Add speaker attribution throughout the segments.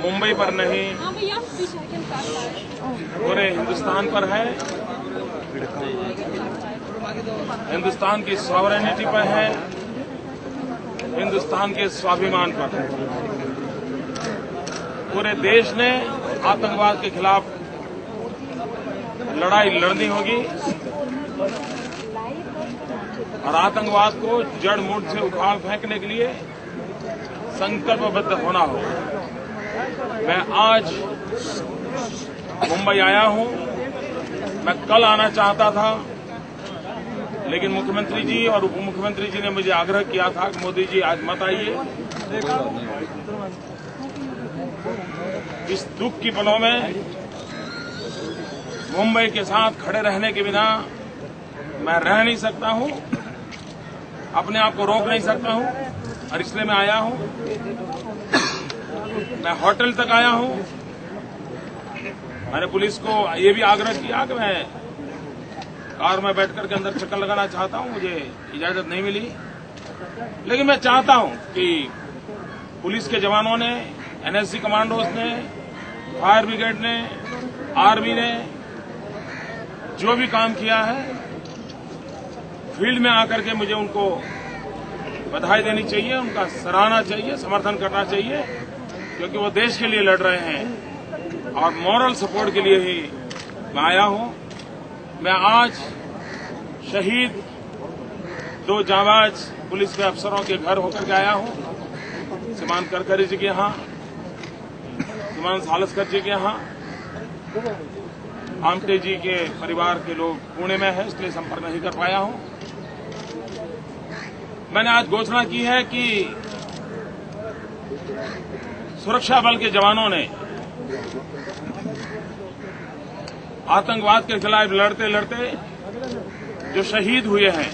Speaker 1: मुंबई पर नहीं, पूरे हिंदुस्तान पर है, हिंदुस्तान की सॉवरेनिटी पर है, हिंदुस्तान के स्वाभिमान पर है। पूरे देश ने आतंकवाद के खिलाफ लड़ाई लड़नी होगी और आतंकवाद को जड़ मूल से उखाड़ फेंकने के लिए संकल्पबद्ध होना होगा। मैं आज मुंबई आया हूं। मैं कल आना चाहता था, लेकिन मुख्यमंत्री जी और उप मुख्यमंत्री जी ने मुझे आग्रह किया था कि मोदी जी आज मत आइए। इस दुख की पलों में मुंबई के साथ खड़े रहने के बिना मैं रह नहीं सकता हूं, अपने आप को रोक नहीं सकता हूं और इसलिए मैं आया हूं। मैं होटल तक आया हूं। मैंने पुलिस को ये भी आग्रह किया कि मैं कार में बैठकर के अंदर चक्कर लगाना चाहता हूं, मुझे इजाजत नहीं मिली। लेकिन मैं चाहता हूं कि पुलिस के जवानों ने, एनएसजी कमांडोज ने, फायर ब्रिगेड ने, आर्मी ने जो भी काम किया है, फील्ड में आकर के मुझे उनको बधाई देनी चाहिए, उनका सराहना चाहिए, समर्थन करना चाहिए, क्योंकि वो देश के लिए लड़ रहे हैं और मॉरल सपोर्ट के लिए ही मैं आया हूं। मैं आज शहीद 2 जांबाज पुलिस के अफसरों के घर होकर के आया हूं। श्रीमान करकरे जी के यहां, श्रीमान सालस्कर जी के यहां, आमटे जी के परिवार के लोग पुणे में हैं, इसलिए संपर्क नहीं कर पाया हूं। मैंने आज घोषणा की है कि सुरक्षा बल के जवानों ने आतंकवाद के खिलाफ लड़ते लड़ते जो शहीद हुए हैं,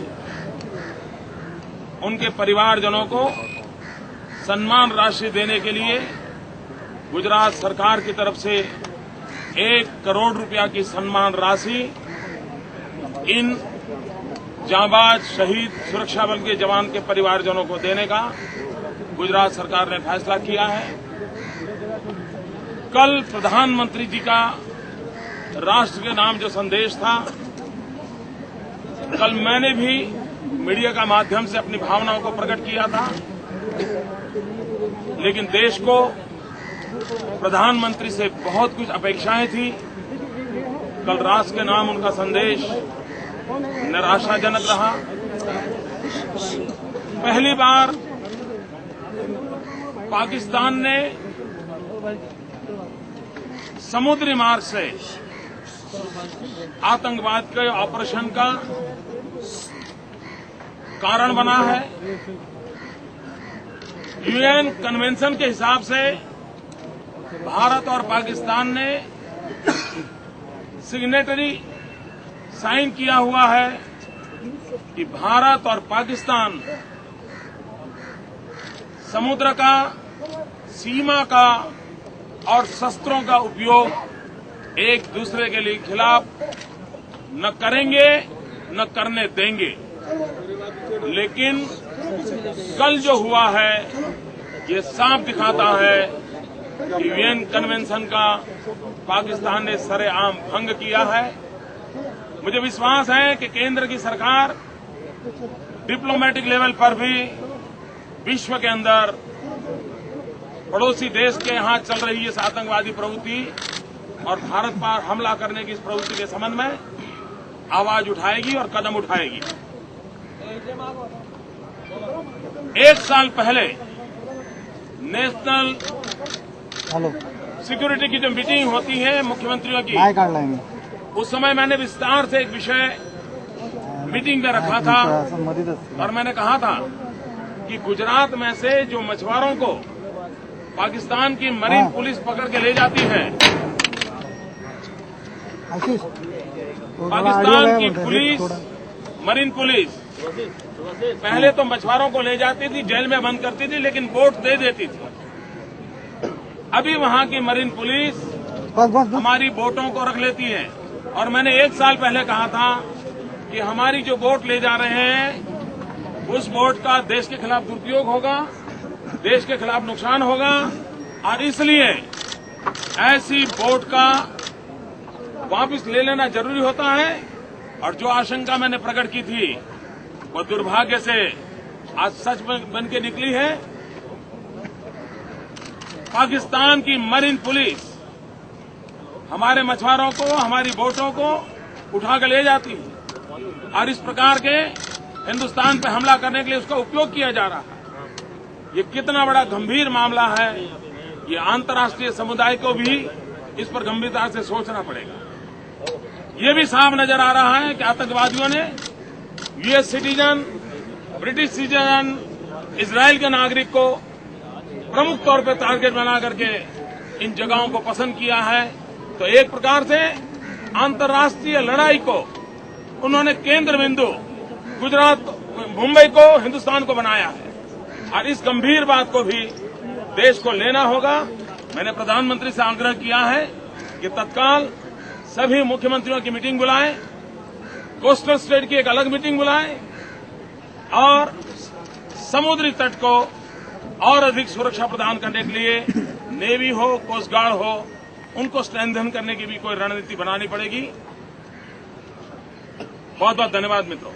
Speaker 1: उनके परिवारजनों को सम्मान राशि देने के लिए गुजरात सरकार की तरफ से 1 करोड़ रुपया की सम्मान राशि इन जांबाज शहीद सुरक्षा बल के जवान के परिवारजनों को देने का गुजरात सरकार ने फैसला किया है। कल प्रधानमंत्री जी का राष्ट्र के नाम जो संदेश था, कल मैंने भी मीडिया का माध्यम से अपनी भावनाओं को प्रकट किया था, लेकिन देश को प्रधानमंत्री से बहुत कुछ अपेक्षाएं थी। कल राष्ट्र के नाम उनका संदेश निराशाजनक रहा। पहली बार पाकिस्तान ने समुद्री मार्ग से आतंकवाद के ऑपरेशन का कारण बना है। यूएन कन्वेंशन के हिसाब से भारत और पाकिस्तान ने सिग्नेटरी साइन किया हुआ है कि भारत और पाकिस्तान समुद्र का, सीमा का और शस्त्रों का उपयोग एक दूसरे के लिए खिलाफ न करेंगे न करने देंगे। लेकिन कल जो हुआ है ये साफ दिखाता है कि यूएन कन्वेंशन का पाकिस्तान ने सरेआम भंग किया है। मुझे विश्वास है कि केंद्र की सरकार डिप्लोमेटिक लेवल पर भी विश्व के अंदर पड़ोसी देश के यहां चल रही इस आतंकवादी प्रवृत्ति और भारत पर हमला करने की इस प्रवृत्ति के संबंध में आवाज उठाएगी और कदम उठाएगी। 1 साल पहले नेशनल सिक्योरिटी की जो मीटिंग होती है मुख्यमंत्रियों की, उस समय मैंने विस्तार से एक विषय मीटिंग में रखा था और मैंने कहा था कि गुजरात में से जो मछुआरों को पाकिस्तान की मरीन पुलिस पकड़ के ले जाती है, पाकिस्तान की पुलिस, मरीन पुलिस पहले तो मछुआरों को ले जाती थी, जेल में बंद करती थी, लेकिन बोट दे देती थी। अभी वहां की मरीन पुलिस हमारी बोटों को रख लेती है। और मैंने 1 साल पहले कहा था कि हमारी जो बोट ले जा रहे हैं, उस बोट का देश के खिलाफ दुरुपयोग होगा, देश के खिलाफ नुकसान होगा और इसलिए ऐसी बोट का वापस ले लेना जरूरी होता है। और जो आशंका मैंने प्रकट की थी वो दुर्भाग्य से आज सच बन के निकली है। पाकिस्तान की मरीन पुलिस हमारे मछुआरों को, हमारी बोटों को उठाकर ले जाती है और इस प्रकार के हिंदुस्तान पर हमला करने के लिए उसका उपयोग किया जा रहा है। ये कितना बड़ा गंभीर मामला है, ये अंतर्राष्ट्रीय समुदाय को भी इस पर गंभीरता से सोचना पड़ेगा। ये भी साफ नजर आ रहा है कि आतंकवादियों ने US citizen, British citizen, Israel के नागरिक को प्रमुख तौर पर टारगेट बना करके इन जगहों को पसंद किया है। तो एक प्रकार से अंतर्राष्ट्रीय लड़ाई को उन्होंने केंद्र बिंदु गुजरात, मुंबई को, हिंदुस्तान को बनाया है और इस गंभीर बात को भी देश को लेना होगा। मैंने प्रधानमंत्री से आग्रह किया है कि तत्काल सभी मुख्यमंत्रियों की मीटिंग बुलाएं, कोस्टल स्टेट की एक अलग मीटिंग बुलाएं और समुद्री तट को और अधिक सुरक्षा प्रदान करने के लिए नेवी हो, कोस्ट गार्ड हो, उनको स्ट्रेंथन करने की भी कोई रणनीति बनानी पड़ेगी। बहुत बहुत धन्यवाद मित्रों।